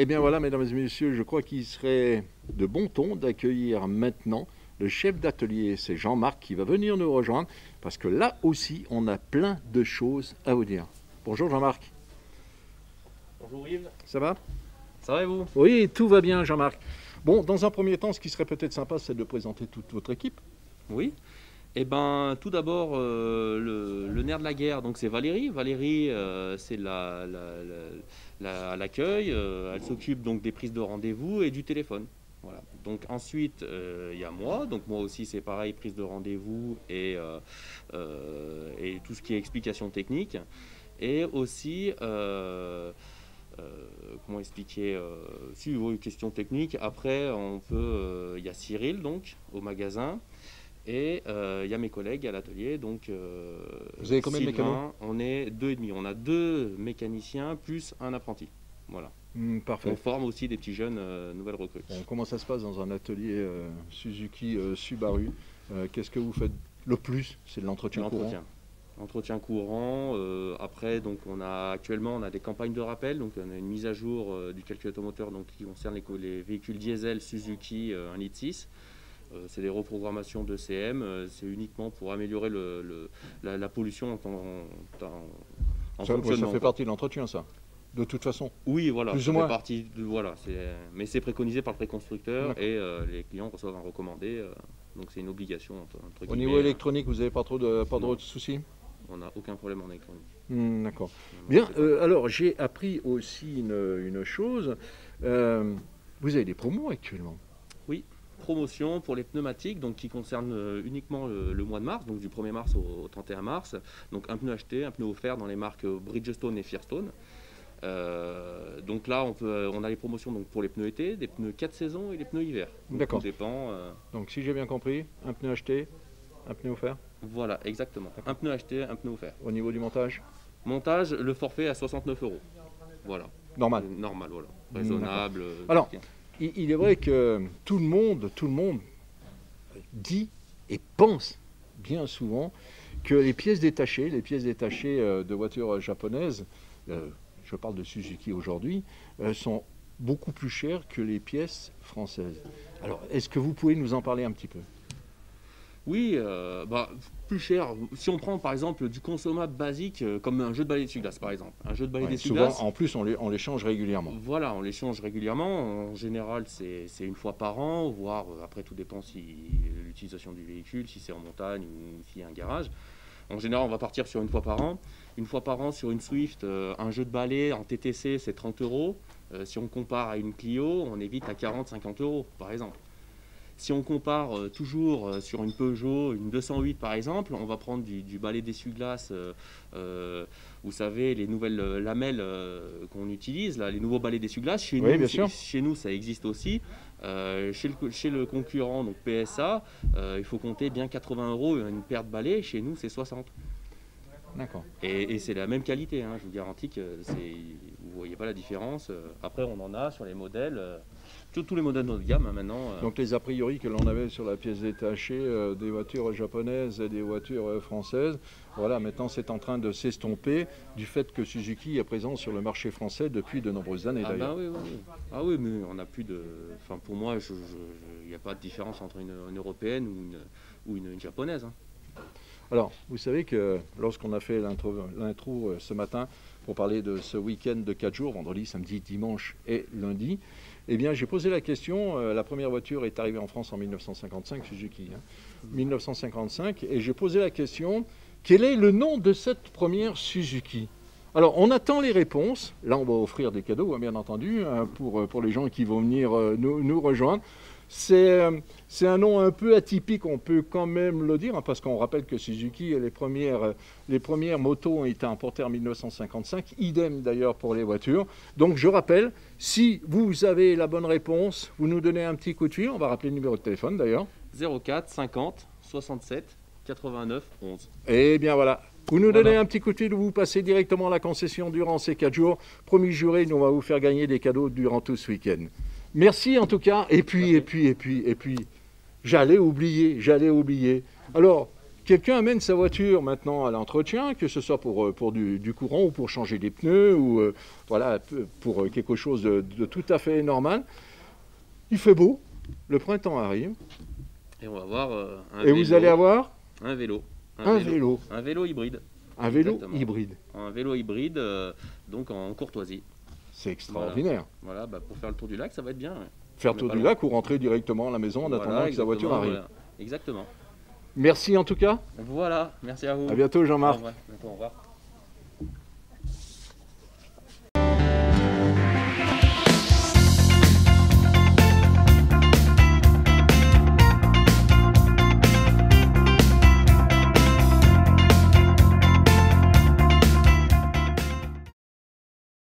Eh bien voilà, mesdames et messieurs, je crois qu'il serait de bon ton d'accueillir maintenant le chef d'atelier, c'est Jean-Marc qui va venir nous rejoindre, parce que là aussi, on a plein de choses à vous dire. Bonjour Jean-Marc. Bonjour Yves. Ça va? Ça va et vous? Oui, tout va bien Jean-Marc. Bon, dans un premier temps, ce qui serait peut-être sympa, c'est de présenter toute votre équipe. Oui. Eh ben, tout d'abord, le nerf de la guerre, donc c'est Valérie. Valérie, c'est l'accueil. Elle s'occupe donc des prises de rendez-vous et du téléphone. Voilà. Donc ensuite, il y a moi. Donc moi aussi, c'est pareil, prise de rendez-vous et tout ce qui est explication technique. Et aussi, comment expliquer si vous avez une question technique. Après, il y a Cyril donc au magasin. Et il y a mes collègues à l'atelier, donc vous avez combien de mécanos? On est 2,5. On a 2 mécaniciens plus un apprenti. Voilà. Parfait. On forme aussi des petits jeunes nouvelles recrues. Comment ça se passe dans un atelier Suzuki Subaru? Qu'est-ce que vous faites le plus? C'est de l'entretien courant? Entretien courant. Après, donc actuellement on a des campagnes de rappel, donc on a une mise à jour du calcul automoteur donc, qui concerne les véhicules diesel Suzuki 1,6 litre. C'est des reprogrammations de CM, c'est uniquement pour améliorer la pollution en fonctionnement. Ça fait partie de l'entretien, ça, de toute façon. Oui, voilà, plus ça ou moins. Fait partie voilà, mais c'est préconisé par le préconstructeur et les clients reçoivent un recommandé, donc c'est une obligation. Entre Au niveau électronique, vous n'avez pas trop de soucis? On n'a aucun problème en électronique. D'accord. Bien, alors j'ai appris aussi une chose, vous avez des promos actuellement? Oui. Promotion pour les pneumatiques donc qui concerne uniquement le mois de mars, donc du 1er mars au 31 mars. Donc un pneu acheté, un pneu offert dans les marques Bridgestone et Firestone. Donc là on a les promotions donc, pour les pneus été, des pneus 4 saisons et les pneus hiver. D'accord. Tout dépend. Donc si j'ai bien compris, un pneu acheté, un pneu offert? Voilà, exactement. Un pneu acheté, un pneu offert. Au niveau du montage? Montage, le forfait à 69 €. Voilà. Normal. Normal, voilà. Raisonnable. Alors, il est vrai que tout le monde dit et pense bien souvent que les pièces détachées de voitures japonaises, je parle de Suzuki aujourd'hui, sont beaucoup plus chères que les pièces françaises. Alors, est-ce que vous pouvez nous en parler un petit peu? Oui, plus cher. Si on prend par exemple du consommable basique, comme un jeu de balai d'essuie-glace par exemple. Un jeu de balai d'essuie-glace. Souvent, en plus, on les change régulièrement. Voilà, on les change régulièrement. En général, c'est une fois par an, voire après tout dépend si l'utilisation du véhicule, si c'est en montagne ou s'il y a un garage. En général, on va partir sur une fois par an. Une fois par an sur une Swift, un jeu de balai en TTC, c'est 30 €. Si on compare à une Clio, on est vite à 40-50 € par exemple. Si on compare toujours sur une Peugeot, une 208 par exemple, on va prendre du balai d'essuie-glace, vous savez, les nouvelles lamelles qu'on utilise, là, les nouveaux balais d'essuie-glace. Chez nous, ça existe aussi. Chez le concurrent, donc PSA, il faut compter bien 80 € une paire de balais. Chez nous, c'est 60. D'accord. Et c'est la même qualité, hein, je vous garantis que vous ne voyez pas la différence. Après, on en a sur les modèles. Tous les modèles de notre gamme hein, maintenant. Donc les a priori que l'on avait sur la pièce détachée des voitures japonaises et des voitures françaises, voilà, maintenant c'est en train de s'estomper du fait que Suzuki est présent sur le marché français depuis de nombreuses années d'ailleurs. Oui. Ah oui, mais on n'a plus de... Enfin pour moi, il n'y a pas de différence entre une européenne ou une japonaise. Hein. Alors, vous savez que lorsqu'on a fait l'intro ce matin pour parler de ce week-end de 4 jours, vendredi, samedi, dimanche et lundi, eh bien, j'ai posé la question, la première voiture est arrivée en France en 1955, Suzuki, 1955, et j'ai posé la question, quel est le nom de cette première Suzuki? Alors, on attend les réponses. Là, on va offrir des cadeaux, bien entendu, pour les gens qui vont venir nous rejoindre. C'est un nom un peu atypique, on peut quand même le dire, parce qu'on rappelle que Suzuki, les premières motos ont été importées en 1955, idem d'ailleurs pour les voitures. Donc je rappelle, si vous avez la bonne réponse, vous nous donnez un petit coup de fil, on va rappeler le numéro de téléphone d'ailleurs. 04 50 67 89 11. Et bien voilà. Vous nous donnez un petit coup de fil, vous passez directement à la concession durant ces 4 jours. Promis juré, nous on va vous faire gagner des cadeaux durant tout ce week-end. Merci en tout cas, et puis, j'allais oublier. Alors, quelqu'un amène sa voiture maintenant à l'entretien, que ce soit pour du courant ou pour changer des pneus ou voilà, pour quelque chose de tout à fait normal. Il fait beau, le printemps arrive. Et on va voir un Et vélo. vous allez avoir un vélo. un vélo. Un vélo hybride. Un vélo Exactement. hybride. Un vélo hybride, donc en courtoisie. C'est extraordinaire. Voilà, bah, pour faire le tour du lac, ça va être bien. Ouais. Faire On est tour pas du loin. lac ou rentrer directement à la maison en Voilà, attendant que sa voiture exactement, arrive. voilà. Exactement. Merci en tout cas. Voilà, merci à vous. À bientôt Au Jean-Marc. revoir. Au revoir.